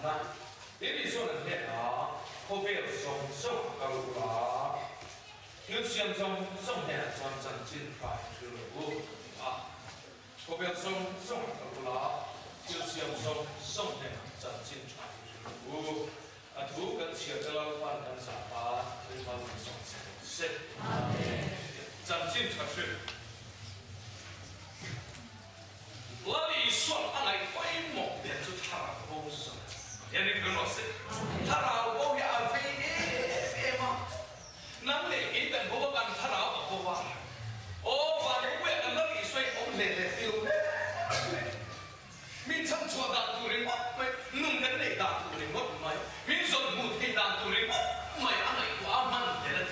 来，这里说的天啊，可别送高啦，有钱送天专真进快去路啊，可别送高啦，有钱送天真进快去路。啊，土跟切的老板跟啥吧，对方送是，真进快去。我哋说阿嚟规模变出塔高上，人哋佢落色，塔高也飞嘛，能嚟幾等嗰個人塔高話，我話你喂人哋水我嚟丟咧，面親錯當杜人我咪弄緊你當杜人我唔係，面順冇聽當杜人我唔係阿嚟話乜嘢咧，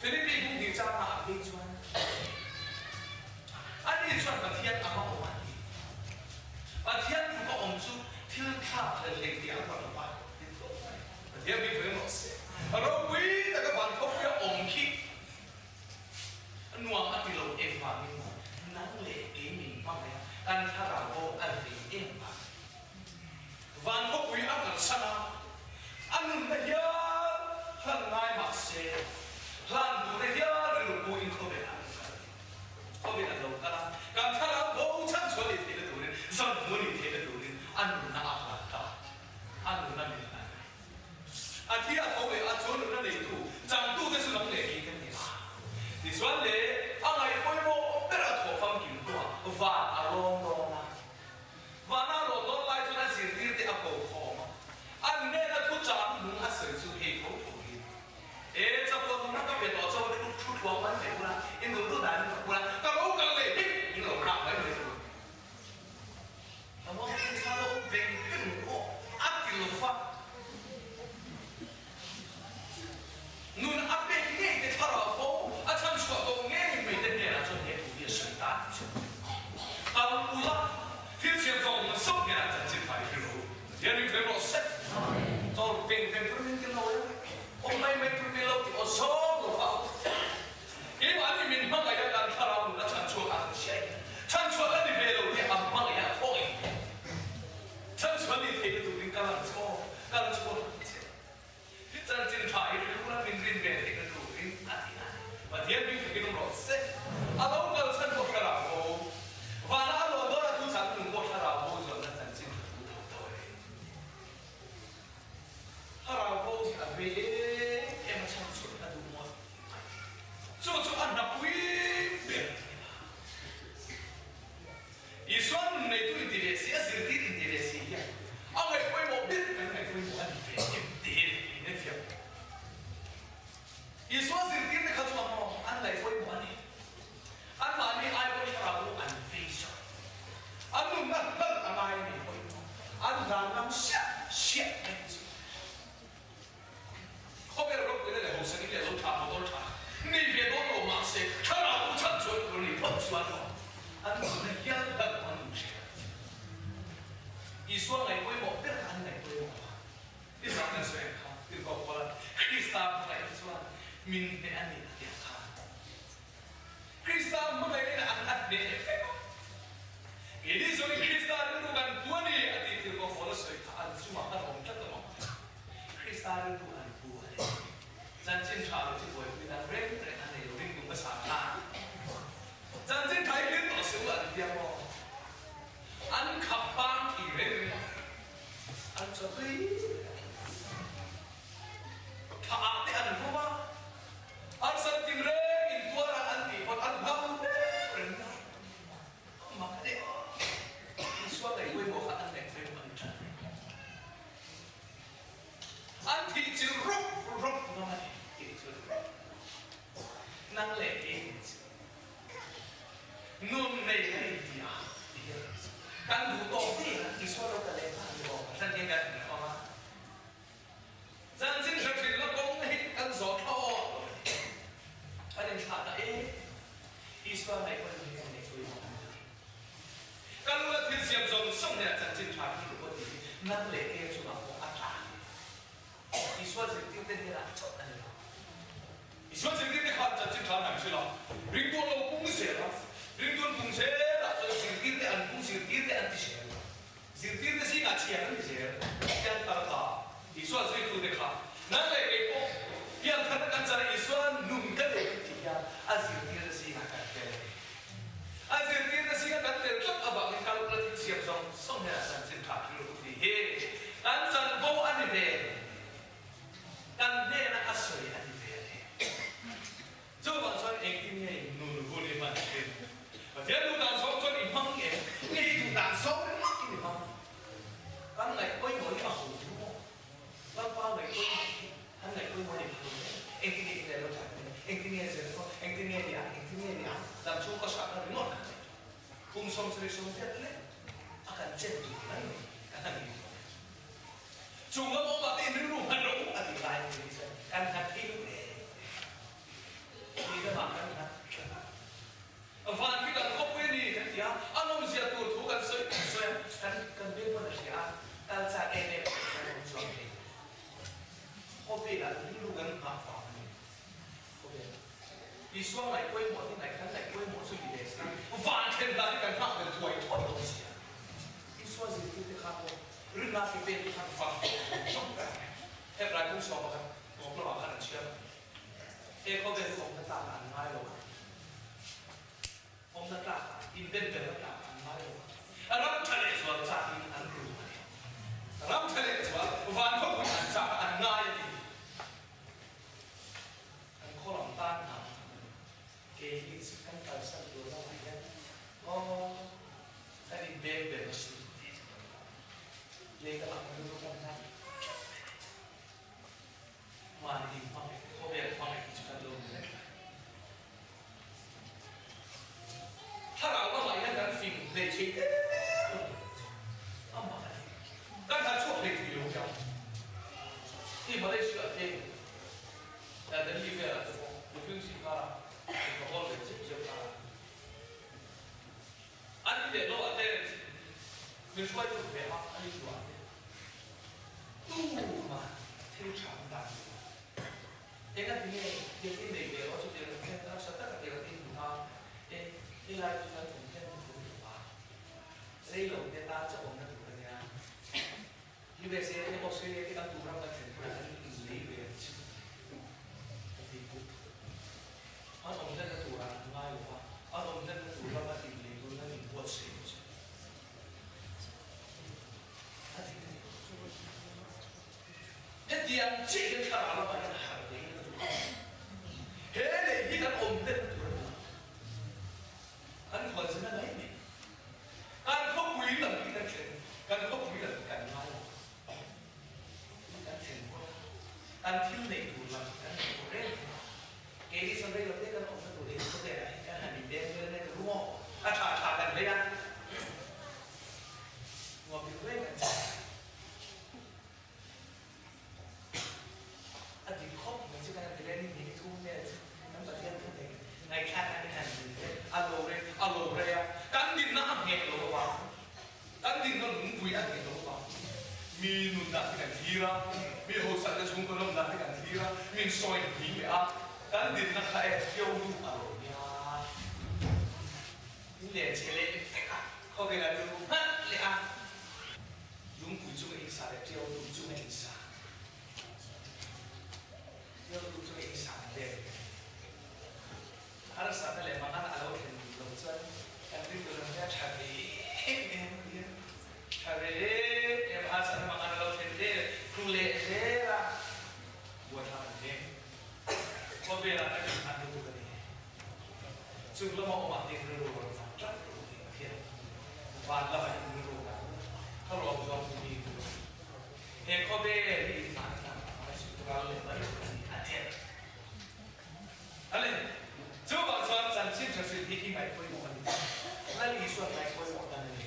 菲律賓公地揸下邊穿，阿你穿個天阿媽我。把天父個王主天卡嘅力量個老闆，天俾佢攞死，然後為那個萬國嘅王氣，我阿啲老嘢話明，能嚟幾明白呀？但他老婆阿啲嘢話，萬國為阿個神啊，阿nun那呀，很愛馬些，很多那呀，你老婆應該俾阿個，俾阿老個啦，但他老婆親出嚟睇得到咧。真冇你睇得到嘅，安努那阿達，安努那咩嚟？阿天阿頭嘅阿祖努那嚟土，長度嘅是啷嚟嘅嘅？你說咧，阿係規模得阿土方見多，話阿龍龍啦，話阿龍龍來做那時啲啲阿高科嘛，阿呢那土長努阿水就氣口土嘅，誒，就個那個別多就出光穩定啦，因為都難過啦，但係好緊嚟，因為我難為你。我看到venting我阿條發，nun阿邊嘅嘅塔羅波，阿參錯到嘅未得嘅那種嘢土嘅水打住，但係啦，天上放我收嘅那陣時快啲路，人哋佢落色，做venting佢哋嘅路，我咪佢哋路我收到發，因為你明白嘅一間塔羅波參錯下嘅嘢，參錯嗰啲咩路嘅阿媽嘅開。真穿你睇得到你剛錯了，真正差一路啦，明天嘅睇得到你阿啲啊，或者你睇到落色，阿老個真個卡拉布，話阿老多啦都想用個卡拉布做那真正土土嘅，卡拉布阿飛誒咪參出那都冇，做阿那會變，而說你對啲嘢是一時啲啲嘢是。阿係規模啲，係規模很肥啲嘅條。而所時啲嘅合作mo，安嚟規模呢？安話你愛個茶壺安非常，安弄那阿買你規模，安讓人下嘅。後邊嗰個咧好食啲嘢都差唔多差，你別多老馬食，茶壺出咗佢哋噴出嚟，安弄那樣嘅安弄食。而說嚟規模，邊個嚟規模？呢三年上下，呢個話，Krista 嚟說，明年你嘅下，Krista 唔係你安你嘅飛嗎？而呢所以 Krista 呢個人半年一啲條個火都水下，安住嘛，安紅得嘛 ，Krista 呢個人半年，真正查到啲會會但 break 嚟安你用個查下，真正睇見多少人啲喎。anh khắp ban thì về anh cho thấy thà thì anh không ba anh sân tìm ra in tua là anh thì còn anh không mà cái đấy suốt ngày quên một anh đẹp về mình anh thì chỉ rút nó này thì chỉ rút năng lệ đi nôn này cái gì à kan đủ tổ thì số đâu cả lên hàng bộ dân nhân gần không á dân sinh thực hiện nó cũng hết ăn gió thọ anh em thả đấy Israel này quân nhân này tôi kan là thiên siam dòng sông này dân sinh thả thì có gì năng lệ kia cho nó có áp trả Israel sẽ tiêu tên như là chọn anh em Israel sẽ tiêu tên khác dân sinh thả làm sao nào riêng tôi lâu cũng sẽ đó riêng tôi cũng sẽ là tôi sẽ tiêu tên anh cũng sẽ tiêu tên anh thì sẽ Sirtir de sin acción, ส่งให้อาจารย์จินขาดรู้ดีเฮ้การจันโบอันนี้เป็นการเดินอัศวินอันนี้เป็นจู่บางส่วนเองที่นี่นูนหุ่นมันเป็นเดี๋ยวดูตอนสองส่วนอีกมั่งเองนี่ดูตอนสองนี่มั่งอีกมั่งกันไหนก็ยังไม่มาหูแล้วป้าไหนก็ท่านไหนก็ยังไม่มาหูเองที่นี่เองเราจัดเองที่นี่เสร็จแล้วเองที่นี่เนี่ยเองที่นี่เนี่ยตามช่วงก็สักหน่อย Kung som tiatlet akan jatuh lagi akan itu. Cuma mau mati di rumah dong, ati lain bisa. Kan hati lu kita makan kan. Avan kita kau ini kan dia, anu mesti tu kan saya kan dia pada dia, kan saya ini kan suami. Kau bila dulu kan apa? Đi xuống lại quay một thế này, khán lại quay một số gì đấy sao? Vạn thiên là cái thằng này tuổi tuổi đâu xí à? Đi xuống gì cái khác không? Rừng là cái bên cái thằng phẳng, sống cả. Thế lại cũng sống mà kan,ผมก็บอกขนาดเชื่อเขาเป็นผมนักตาอ่านไม่หรอกผมนักตาอินเดียเป็นนักตาอ่านไม่หรอกรับทะเลสวนจากอินอันรู้รับทะเลสวนวันพวกคุณอ่านจากอันง่ายดีอันข้อหลังต้านหาKehit kan kalsan dulu aja. Oh, tadi bebel sih. Lega apa dulu kan? Mandi pakai, kober pakai juga dulu. Kalau apa yang kan film leceh, apa kan? Kan harus leceh dulu kan? Di Malaysia deh, ada liver atau film sih kalau Alkohol dan cip-cipan. Ani dia lo ada mencuai tu berapa? Ani dua. Tu mah, tiu canggah. Dengan ini dia ini dia waktu dia kita setelah dia ini bukan, dia lagi juga mungkin berubah. Lalu dia tak cakap orang tu dia. Di biasa dia Australia kita tu orang macam tu orang ini lebih cip. Ông dân tù là ngay của ông dân tù là bắt tìm lấy tôi là mình buộc xế thế thì anh chỉ cái khả là bạn hàng đấy thế để đi các ông dân tù là anh còn gì nữa đấy anh không quý là cái chuyện anh không quý là cái ngay anh chuyện anh thiếu này tù là anh tù đấy cái đi sang đây là biết các ông các tụi đến có thể là cái hành đêm lên đây đúng không? Thả gần đây ăn. Ngồi bị quên cả. Thì khóc mình sẽ đang lên những cái thu này nắm bật thiên thu này ngày khác anh hành alo đây cắn đi nó nghẹt lỗ vào cắn đi nó đúng quý ăn nghẹt lỗ vào mi nụn đặt cái gì ra mi hồ sạch cái chúng tôi làm đặt cái gì ra mi soi thì mi ăn kan din na kaya yung aro niya ile chele feka ko ke la lu ha le a yung ku chu ei sa le tio lu chu ei sa yo lu chu ei sa le har sa le ma ana alo ken lu chu kan din lu na chave em asa na ma ana alo ken de ku le era buat apa ni có về là cái ăn được cái này, chúng nó mong bạn tiền rồi còn phát triển rồi thì kia, và là phải tiền rồi cả,ถ้าเราจะเอาดีดูเห็นเขาvề thì phải làm phải sự cố gắng lên tới anh thiệt, anh lên, chú bảo cho anh xin cho sự thi mày quay một lần, lại lý suất mày quay một lần này,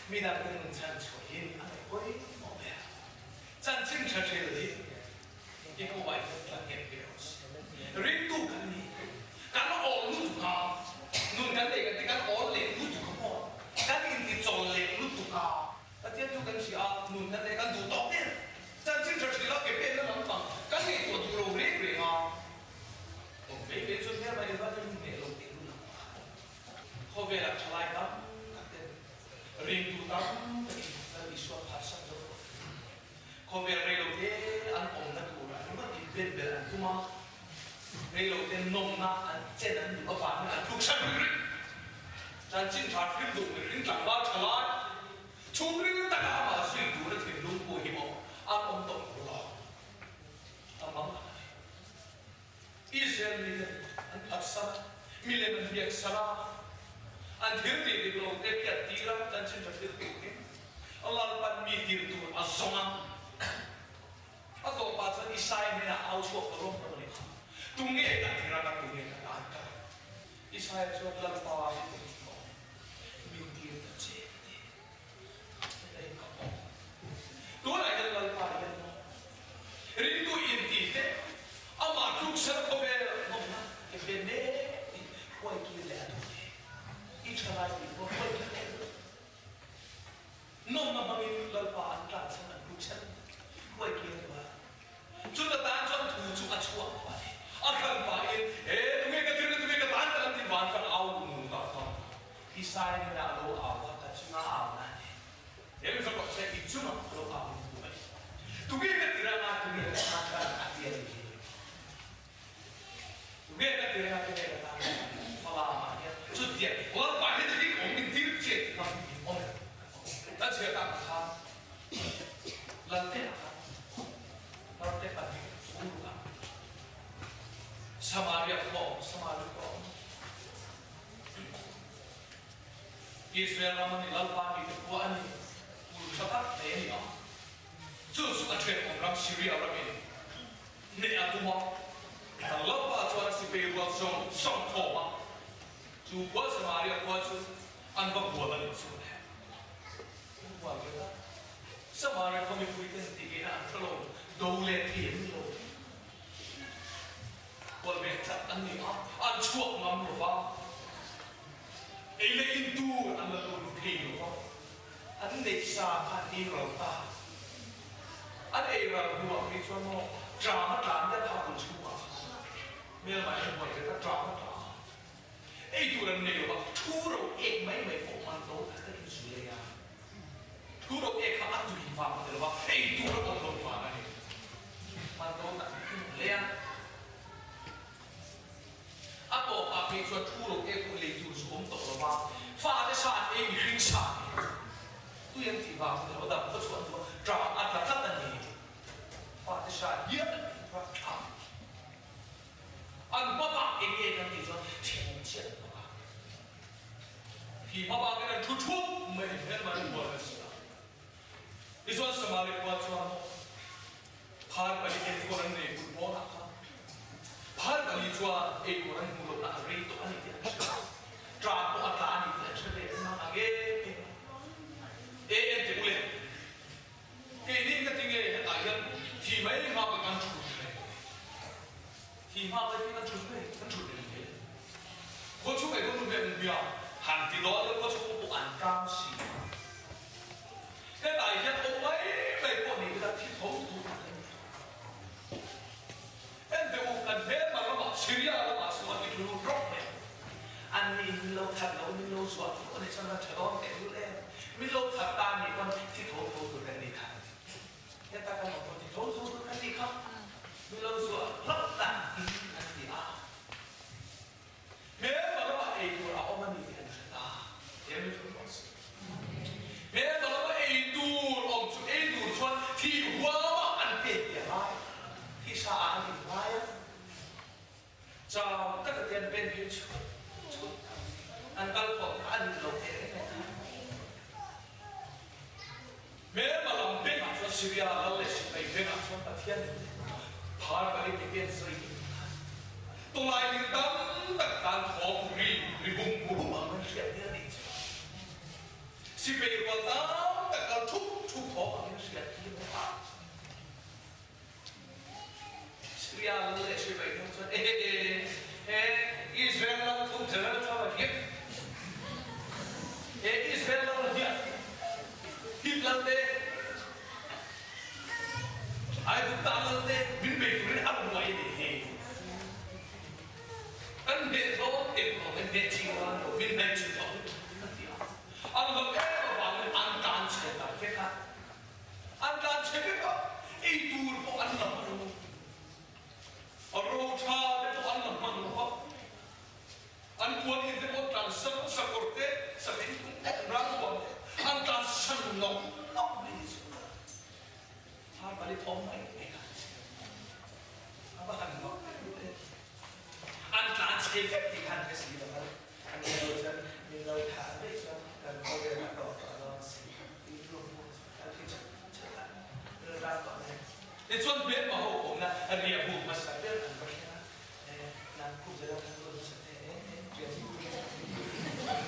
mình đã từng chân cho hiền anh quay một lần, chân xin cho sự gì, cái câu bài là hiền hiểu. Rindu kan ni, kalau all lu tu kau, nun kan dek kan all le lu tu kau, kan ini jol le lu tu kau, tapi tu kan siapa nun kan dek kan tu top ni, jangan cerita cerita kepen tu nampak, kan ni tu tu roh rek ah, oh rek tu ni apa dia baca ni melok tu nampak, kau berak celai tam, kata rindu tam, tapi suap pasang tu, kau berak melok ni, an om nak kurang, cuma iben berak tu mah. Đây đầu tiên nông na trên anh có phản là trục sắt rít, chân chín phạt rít đủ rít chẳng bao trở lại, chú เรียกสระอันที่ตีดิโลเอ็กยัดตีระจันทร์จะตีตีอัลลอฮ์ปันมีตีตัวอัลซงอันอัลลอฮ์ปัจจัยอิสราเอลเนี่ยเอาชั่วกระลมตัวนี้ตุงเอกกันที่เราตุงเอกกันอ่านกันอิสราเอลชั่วกระลมตัวนี้มีตีตัวเจ็บเด็กก็ตัวไหนจะกระลมตัวนี้รินตัวอินตีเตะอามาทุกสิ่งเขาเป็นน้องนะเก็บเน่ไว้กินแล้วอีชอะไรอีกว่าไว้กินแล้วน้องมาบังอินลลปาอันกลางสังทุกสิ่งไว้กินแล้วจุดต่างๆจนถูกจุดชั่วไปอาการไปตรงนี้ก็ตรงนี้ก็ต่างกันที่วันกันเอาหนูกับเขาที่สายนี่เราเอาเขาจะช่วยเอานะเดี๋ยวเราก็จะอีกจุดนึงเราเอาหนูไปตรงนี้ก็ที่เราตรงนี้ก็ต่างกันอาทิตย์นี้ตรงนี้ก็ที่เราที่เราต่างกันมาลามาเนี่ยจุดเดียวเราไปที่ที่ของที่ที่เจ็ดครับโอ้ยแล้วเชื่อต่างกันแล้วเท่ากันเราได้ปฏิบัติสู้กันสมาริยบอกสมาริยบอกอิสราเอลมันนี่ลัลปานี่เป็นตัวอันนี้อุลตร้าเนียจู่สุดเชื่อของรัฐซีเรียเราเองเนี่ยตัวแต่ลัลปาชวนสิไปวัดส่งโทมาจู่วัดสมาริยวัดจู่อันก็บัวเลยสุดแท้ว่าเกิดสมาริยเขาไม่คุยกันตีกันอันตรายดูแลเพียงโลกวันเมื่อจัดอันนี้อันชั่วมันหรือว่าเอเลอินดูอันละดูดีหรือว่าอันเด็กสาวอันนี้เราตาอันเอเราดูว่ามีส่วนมากดราม่าดราม่าทำตัวชั่วเมื่อไหร่วันเมื่อดราม่าไอ้ตัวนั้นเนี่ยว่าทุกเราเองไม่พบมันโตแต่ก็ยิ่งสุดเลยอะทุกเราเองเขาอันดูดีฟ้ามันเลยว่าไอ้ตัวเราต้องโดนฟ้าเนี่ยมันโดนแต่เลี้ยงอาบอกอาเป็นส่วนทุรกเอกุเลจูสมตกลงมาฟ้าจะชาติเองริงชาติตัวยังที่ว่าเราดับก็ชวนตัวดราอัตตันนี่ฟ้าจะชาติเยอะพระธรรมอันบ้าบ้าเองนั่นที่ส่วนเทียนเทียนบ้าที่บ้าบ้ากันทุกๆไม่เห็นมันหัวเลยสิที่ส่วนสมาริกว่าส่วนพาไปเองคนนี้คุณพ่อนะครับพาไปชัวเองคนนี้มุลนารีตัวนี้ที่ตราตัวอัตรานี่ที่เฉลี่ยมาเอ็นที่บุเล่ที่นี่ก็ทิ้งเองแต่ยังที่ไม่มาเป็นการชุดเลยที่มาเป็นการชุดเลยการชุดเลยคนชุดไอ้คนนู้นเป็นเบียร์หันที่โดนแล้วก็ชุดตัวอันกลางสีแต่ยังเอาไว้ไปพวกนี้ก็ที่เขาถูกเอ็นเดี๋ยวกันเดินมาแล้วมาซีเรียแล้วมาสวดที่รู้รบเนี่ยอันนี้มีเราทัดเรามีเราสวดคนที่ฉันจะร้องแต่รู้แล้วมีเราทัดตามีคนที่โทรตัวกันนี่ครับเนี่ยตากันบอกคนที่โทรตัวกันนี่ครับมีเราสวดรับตาอีกอันนี้เมื่อมาแล้วไอ้ตัวเอามันมีกันเดี๋ยวมีคนบอกสิเมื่อมาแล้วไอ้ตัวอมชุดไอ้ตัวชวนที่หัวอันเป็นอย่างไรที่ชาอันเป็นไรจะตั้งแต่เป็นเพียงชุดอันก็บอกอันลงเองเมื่อมาลำเป็นชวนซีเรียแล้วเลยสิไปเป็นชวนตะเทียนพาไปเป็นสิ่งตัวลายลิงดำแต่การทองรีบุ้มบุ้มมันเขียนเรื่องนี้สิเป็นวันดำแต่การทุกทองมันเขียนเรื่องนี้ซีเรียเลยสิไปทั้งส่วนอิสราเอลทุกเจริญชาวเฮียอิสราเอลเฮียฮิตลันเดไอ้บุตรลันเดบินไปถึงอัลไวนี่อันเดียวเอ็มอันเดียวชิวันบินไปชิวันอันนั้นเอ็มวันอันการเชื่อกันเฟก้าอันการเชื่อกันไอ้ตัวพวกอันนั้นโรชาเด็กอันนั้นมันรู้อันควรที่จะพูดกันสักกุเตสักนิดรักวันอันการสั่งน้องไม่ได้สุดถ้าไปที่ท้องไม่ได้ถ้าไปหันน้องอันการเชื่อที่หันไปสีแล้ว อันนี้เราจะมีเราถามได้ครับการเอาเวลาต่อเราสิที่รวมอันที่จะเรื่องราวต่อเนี่ยในส่วนเบสมาโอ้ผมนะเรียบบุกมาสักเรื่องอันนี้นะนั่นคู่จะเราทำตัวสักเรื่องเกี่ยวกับ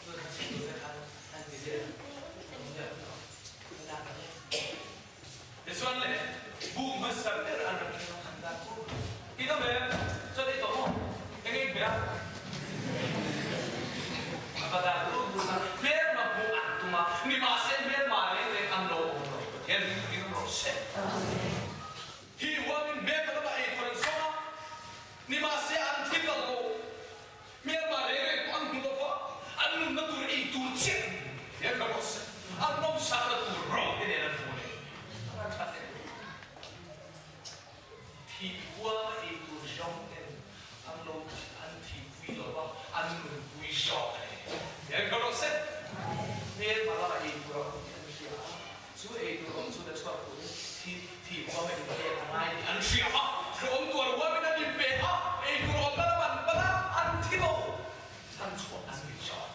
ตัวสิ่งที่เราทำนั่นคือเรื่องผมจะเอาเวลาต่อเนี่ยในส่วนเลยบุกมาสักเรื่องอันนี้เราทำได้คู่ที่ต้องเป็นจะได้ต่อยังไงเบียร์pada dulu biar mampu antuma ni masih biar mari le amlo yen ini proses hiwa min biar pada ba ekor sama ni masih anti kalau biar mari le amlo fa anu natur itu cek ya proses anu satu ro ini ada boleh hiwa itu jongken amlo anti kuilo ba anu kuisho ya kalau set ni malah itu sudah itu om sudah suatu ti om itu dia ramai anu siapa om tua dua kita di PH itu om pada anti lo san suatu anti shot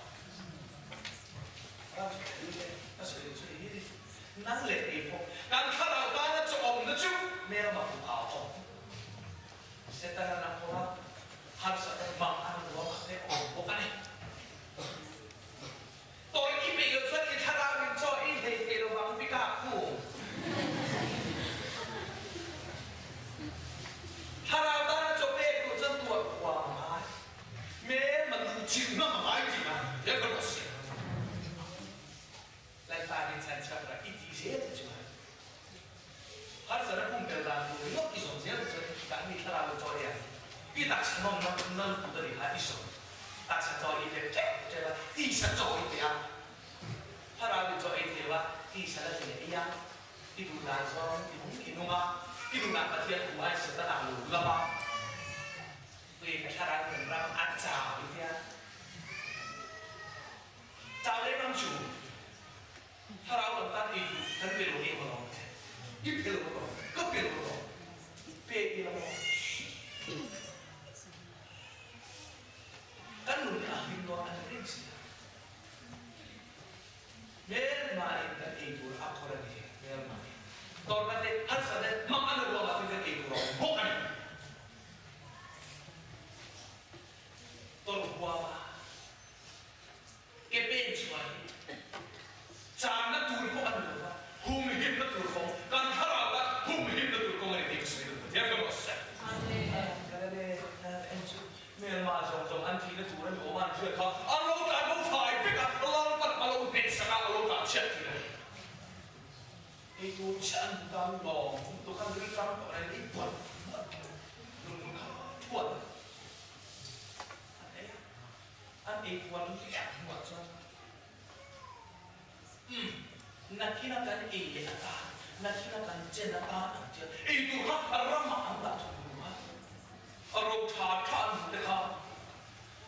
นั่นแหละไอ้พวกการข้าเราบ้านนั้นจะอมนะจุ๊บแม่มาผูกเอาอมเสร็จแล้วนะเพราะว่าหันสัตว์บางอันว่าได้อมพวกนี้ตัวอีเมลส่วนที่ถ้าเราเป็นโซ่อีเดย์เราฟังพิการคู่ถ้าเราบ้านจบเองกูจะตัวกว่าไม้แม้มันจริงนะไม้จริงนะเดี๋ยวก็รู้สึกและตาดินสันชักระอีทีเสียจริงๆhar sana pun berdan tu yo isom sia tu tak ni kala lo toria i tak semon nan tu dari ha isom tak sa tori te te ti sa tori te ya para lo tori te wa ti sa la te ya ti du na so ti mu ki no ma ti du na pa tia ku ai sa ta na lo la ba we ka thara ni ram a cha ni tia cha le ram chu thara lo ta ti tu kan pe lo ni ko loอีเปลือกก็เปลือกเปลือกกันหนุนอาหินตัวอันนี้สิเมื่อมาเองกันเองตัวอักขระนี้เมื่อมาตอนนั้นอันสันนั้นมันอันนั้นว่าเป็นเองตัวพวกนี้ตัวหัวมาเก็บเป็นช่วยจานนั้นตัวพวกอันนั้นว่าหุ่มหินนั้นตัวของการทาราบหุ่มหินนั้นตัวของอะไรที่สุดที่เราบอกใช่ก็เลยเมื่อมาจงอันที่นั้นตัวนั้นโอมันช่วยเขาอันเราการเราฝ่ายพิการเราปัดมาเราเป็นสกัดเราการเช็ดที่นั่นไอ้ตัวฉันตามหลอกตัวกันที่ทำอะไรที่ปวดปวดอันไอ้ปวดที่แอบปวดจังnakinakan iinata, nakinakan jenata nanti. Itu hak ramah anda semua. Arok thatan mereka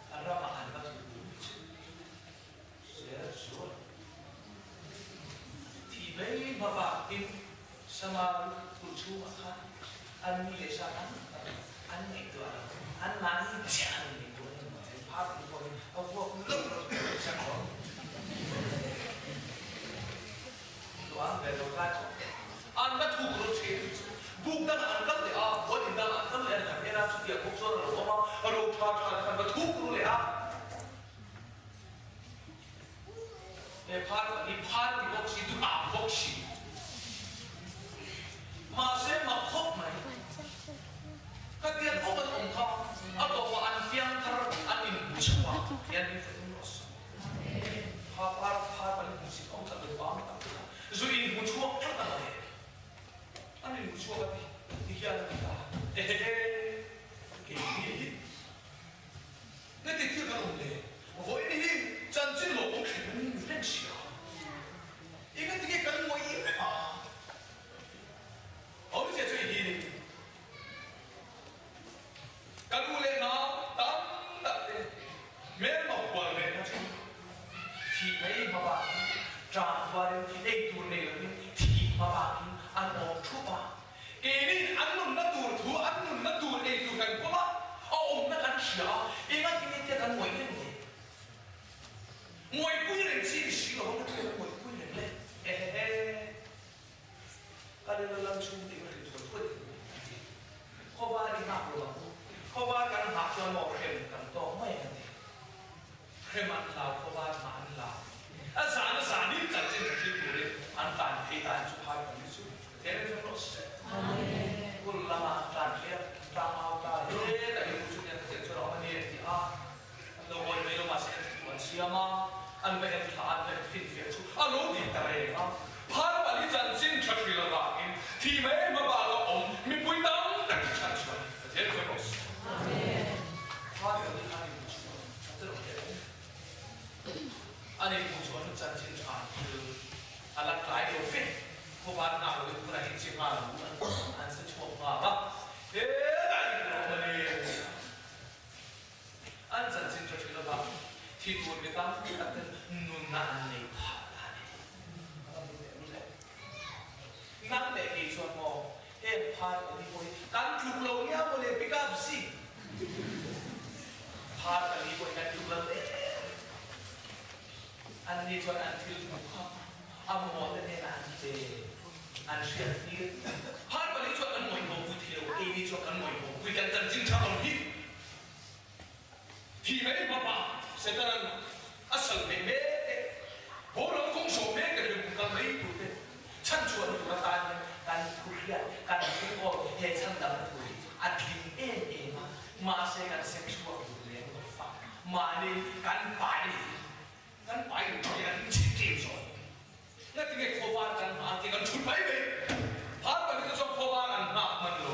ramah anda semua. Sesuatu. Tiba bapa ini sama kucu makan. An ini lesakan, an itu an nani jangan itu. Apa itu? Aku belum bersaksi. Tuhan berdoa, anda tukar ciri, bukan anda leh, bukan anda leh, karena sudah bukti orang roda anda tukar leh. Par di boksi itu boksi. Masih makhok mai. Kalian obat engkau atau antiang teran bucua yang diterus. Par paling musik engkau terbang. So ini bucua apa lagi? Ani bucua apa? Dia kita. Nanti kita kalau deh, oh ini janji lo mungkin mensia. Ingat tiga kali mau ini ah. Oh saya cuy ini. Kalau boleh nak tak deh. Memang buat macam. Tiada apa. Jangan itu nih, tiap apa anu coba. Ini anu natur itu kan pola. Oh, nak kan siapa? Ingat อันเชื่อที่ฮาร์วันนี้ชวนกันหน่วยบอกคุยเที่ยวเอนี่ชวนกันหน่วยบอกคุยกันจันจิงชาตอนที่ที่ไม่ได้มาป่าเสร็จแล้วอัศวินเมย์โบราณคงสมัยกันอยู่กันไม่ถูกเลยฉันชวนตัวตายการคุยการพูดก็เฮชันดับคุยอัดลิงเองมาเสกันเซ็กชวลอยู่เลยก็ฟังมาเนี่ยการไปอย่างจริงๆส่วนนั่นที่เกี่ยวกับการมาที่กันชุดไปเลยพาไปที่จะพบกันหนักมันโล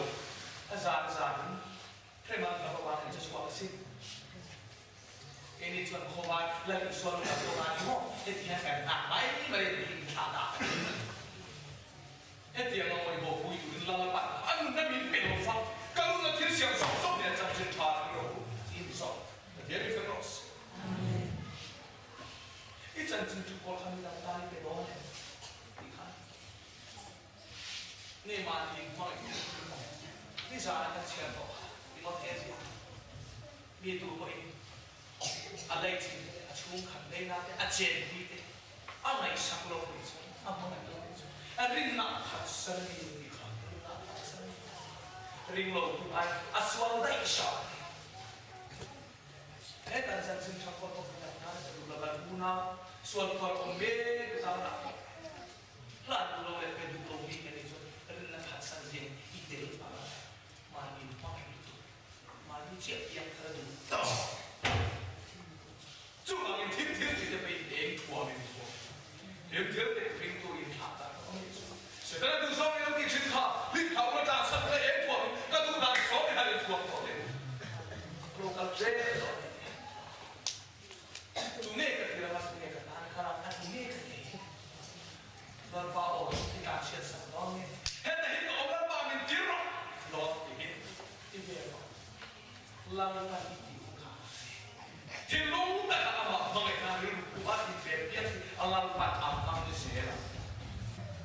อาจารย์ใครมาพบกันจะสวมสิเอ็นี่ชวนพบกันแล้วชวนกับพบกันที่ห้องที่ที่ให้กันหนักไปไม่ได้ถึงขาดเอ็ดเดียวเราไม่บอกคุยอยู่แล้วละอันนั้นมีเป็นฟังก็รู้นะที่เสียงสองเนี่ยจะเป็นทางเราที่สองเดี๋ยวมีเฟรนส์อีจันทร์จุกคนทำได้ไปร้อยอีกครั้งนี่มาทีไม่นี่จะอะไรกันเชียร์ต่อนี่มาเทสมีตัวเองอะไรที่ชุ่มขันได้นะอาเจนที่อะไรสักโลกนี้อะไรโลกนี้ริงนักขัดสนิทอีกครั้งริงโลกที่ไปอสวรรค์ได้ชอบแต่จันทร์ชักคนพบกันนะจะดูแลกันบุญส่วนคนองเบก็ตามหลักหลักเราเป็นดูโลกีกันนี่จนเรื่องขัดสันเจนอีเดลมาดีมากมาดีเจียบยังเธอดูต่อจู่ๆยังทิ้งจะไปเองทัวร์ไม่ทัวร์เดี๋ยวเด็กทิ้งตัวยังขาดแต่เสร็จแล้วดูซ้อมไม่ต้องกินชิ้นข้าวรีบขับรถจากสัตว์เองทัวร์ก็ดูได้ซ้อมไม่ได้ทัวร์ต่อเลยโลกัลเจจุดนี้ก็คือเราสิ่งที่การขนาดนี้เราป้าโอ้ที่การเชื่อสั่งน้องเนี่ยเห็นแต่เห็นก็เอาแล้วป้ามันจิ้มรอรอที่เห็นที่เห็นเราไม่ได้ที่คุ้มค่าที่รู้แต่ก็เอาบางอย่างนี้ว่าที่เป็นเพี้ยนเราปัดอับอับที่เสียละ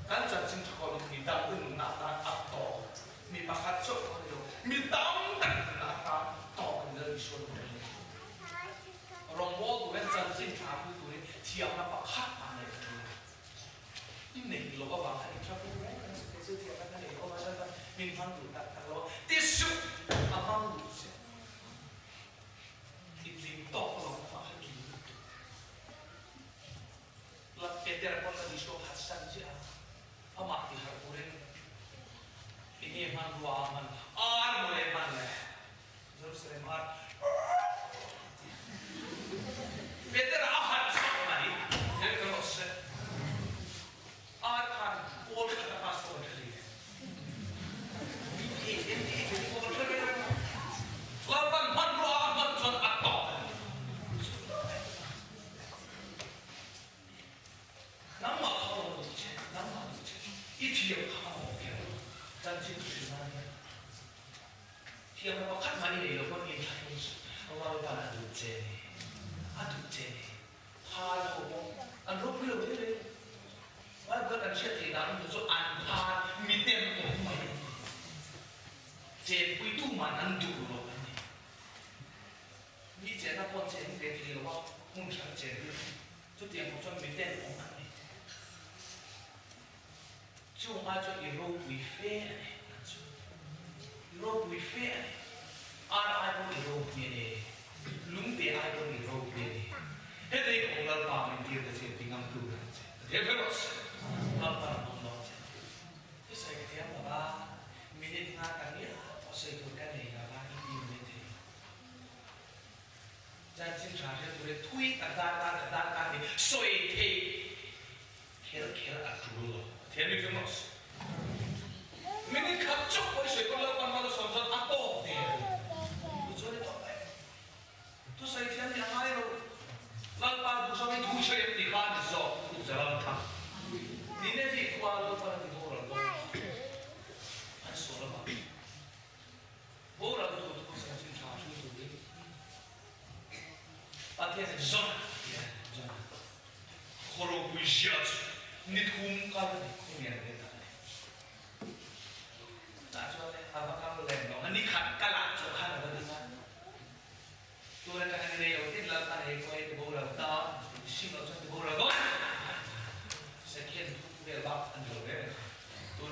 การจัดสิ่งที่คนที่ดำอึ้งหน้าตาอับต่อมีประคัตชกคนเดียวมีดำแต่หน้าตาต่อเรื่องชนรองว่าตัวนั้นจันทร์สิ่งที่พูดตัวนี้เทียมนับประคัตมาในตัวยิ่งหนึ่งเราก็วางให้ชอบพูดว่าการสื่อเทียมนับกันเองก็มาใช่ไหมมีฟังดูตัดกันแล้วที่สุดอาบังดูเสียอีกสิ่งต่อก็ลองฟังให้กินแล้วเป็นแต่ละคนก็ดิฉันหัดสั่งจ้าอามาที่หาผู้เรียนอีนี่มันว่ามันมันเลยมันเลยรู้สึกมันbetter ahad samai dia terus akan all kata pastor tadi ini all kata lawan mandu ahad son atau nama kau nama itu yang kau dan itu sebenarnya dia melakukan mani dia pun ini harus Allah pada tujuan aduh jadi hal apa anu belum ini ada kan sih dalam itu antar mitem apa jadi itu mana dulu ini jadi apa jadi dari luar mungkin jadi itu dia macam mitem apa ni cuma aja Eropa wifi Eropa wifi ada Eropa ni lung te ai ko ni ro pe ni he de ko ngal pa min ti de se tingam tu ra che deros ngal pa no no che sai ke ya ba minit na ka ni o se ko ka ni ga ba ni ni te ja chin cha de tu le thui ta da ni soi te ker a tu lo te ni ke nos minit ka chok ko se ko la pa ma lo som son a to te tu sai thiam yang ai lo lal pa bu so mi thu che ni kha ni so tu jalan tha ni ne vi kwa lo pa ni ho ra lo an so la ba ho ra lo tu sa chin cha chu tu ni pa thia se so ja khoro bu sha ni thum ka ni ku ni ne ta ta cho le ha ba ka lo le no ani khat ka la so kha la ba niตัวนั้นกันเลยที่เราตั้งให้คอยตัวเราต่อสิ่งเราจะตัวเราก่อนสักแค่ทุกเรื่องบักอันเดียวเลยตัว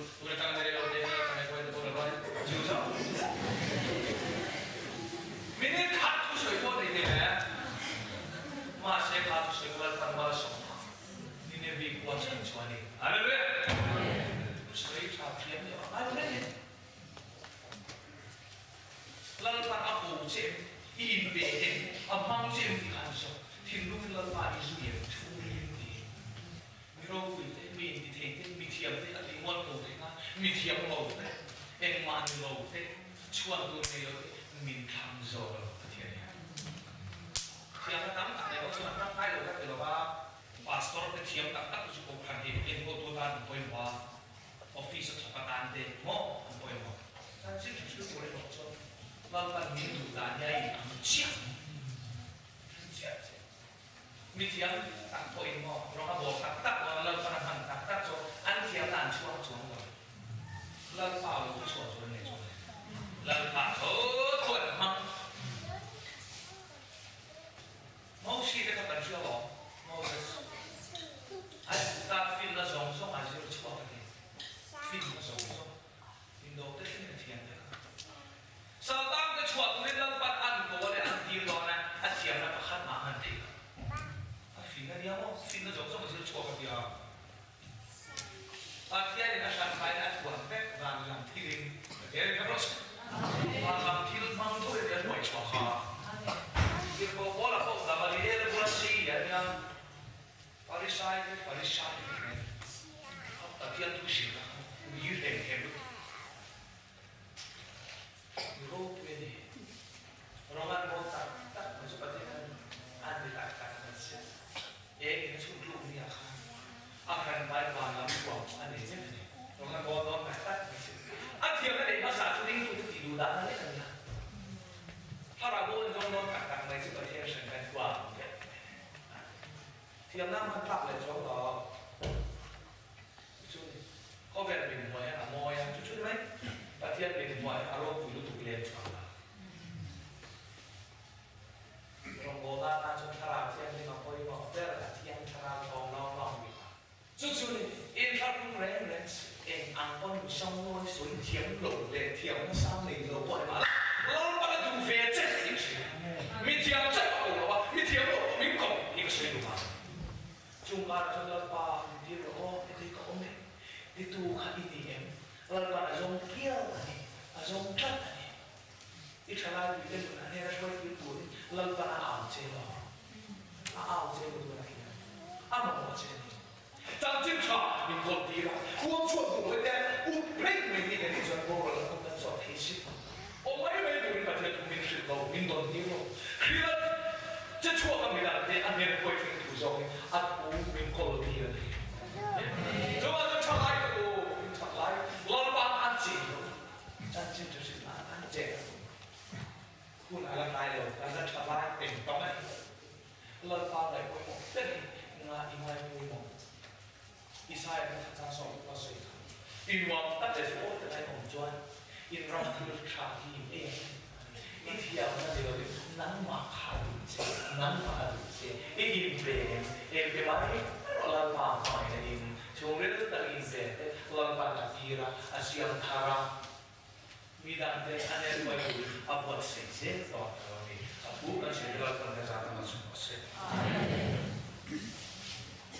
ชวนนี่อะไรเนี่ยสวยชาวเทียมเนี่ยอะไรเนี่ยลังปันอาบูเจมอินเบเองอาบังเจมที่ขันโซทิ้งลูกลังปันอิสุเยชูเรียนดีมีโรควิตมีอินเทนมีเทียมที่อะไรงอนโลกนะมีเทียมโลกเนี่ยเอ็งมันโลกเนี่ยชวนตัวเดียวมีทำโซโลเทียเนี่ยเทียมนั้นอะไรก็ชวนตั้งใจเลยก็คือว่าพาสปอร์ตเทียมกับตั้งจุดพันธุ์เอ็นโกตัวนั้นไปว่าออฟฟิศทุกการเดโมไปว่าท่านชื่อชื่อตัวเองก็ลังปันมีดูด้านใหญ่เชี่ยมีเทียมตั้งตัวเองก็เราบอกตักว่าเราพนักงานตักโซอันเทียมนั้นช่วงเลยเราเปล่าเราช่วงเนี่ยช่วงเราเปล่าถวดมั้งมองชีวิตกับการเชื่อหรอมองสิไอ้ตาฟินละสองอาจจะรู้ช่วงนี้ฟินละสองฟินโดดได้ที่เทียมเลยสาวตั้งแต่ช่วงนี้เราปัดอันตัวเลยอันดีร้อนนะอันเทียมนะประคับมาอันดีฟินนั่นยังมั้งฟินละสองอาจจะรู้ช่วงกันเดียวอาเทียนนะฉันไปอันตัวแม่ร้านยังที่ดินเดี๋ยวจะรู้ร้านที่ดินมันตัวเดียวไม่ช่วงค่ะที่พอพอละพอสบายดีเลยบุญชีเนี่ยฟาริชัยอาเทียนทุกสิ่งนะมีอยู่เต็มเต็มโรคเวทีเรามันโรคตับมันจะปฏิบัติอันนี้ตัดมันเสียนี่ชุดลูกนี่ค่ะอาการใบวานลำตัวอันนี้เนี่ยเรามันโรคตับมันเสียอันเทียมนั่นเองภาษาที่นิ่งตัวที่ดูด้านนั้นเลยนะถ้าเราโดนตัดในสุดประเทศเช่นกันกว่าเทียมน้ำมันตับเลยช่วงต่อช่วงเขาเป็นเป็นหัวอะมอยช่วยไหมประเทศเป็นหัวอารมณ์อยู่ถูกเลี้ยงช่วงเราโบราณชนชราเทียมที่มาคุยบอกเรื่องเทียมชราทองน้องอยู่ช่วยอินทรัพย์แรงเองอังก้อนช่องน้อยสวยเทียมหลงเลยเทียมซ้ำในเราปล่อยมาเรา把它读废这一些，明天再搞了吧，明天我明搞一个谁读嘛？中间就要把你的哦，你搞没？你读看一点，เรา把那种เกี่ยวอันนี้那种จัดอันนี้อีกชนะอยู่เป็นอันนี้เราช่วยยืดตัวนี่เรา把那熬เจล熬เจลตัวไหนนะ熬มาเจล张警察，你搞低了，我错不了的，我赔没你的，你说我了，我们做赔偿。我没读你把这读明是老民多牛了，คือจะชั่วกันไม่ได้แต่อันนี้คุยถึงถูกต้องอันกูเป็นคนละทีเลยจะว่าจะทำไรก็ทำไรเราบ้านอันจริงอันจริงจะสิ่งอันเจ๋งคุณอะไรตายเลยอันจะทำไรเป็นต้องไหมเราบ้านอะไรก็หมดแต่งานอีกอะไรไม่หมดอีสายมันทำสองก็สวยอีนวันตั้งแต่โซ่แต่ได้ของจวนอินเราคือชาที่เองอีเทียมนั่นเดียวนั่งมาขาดเสียนั่งมาดูเสียอีอินเป็นเป็นว่าเราบางหน่อยนะอินช่วงเรื่องต่างอินเป็นเราบางทีระอาเซียนทารามีดังเดอันนี้ไปดูอับวัดเสียต่อเราเนี่ยบุกกันเสียเราต้องการจะทำอะไรสักสิ่ง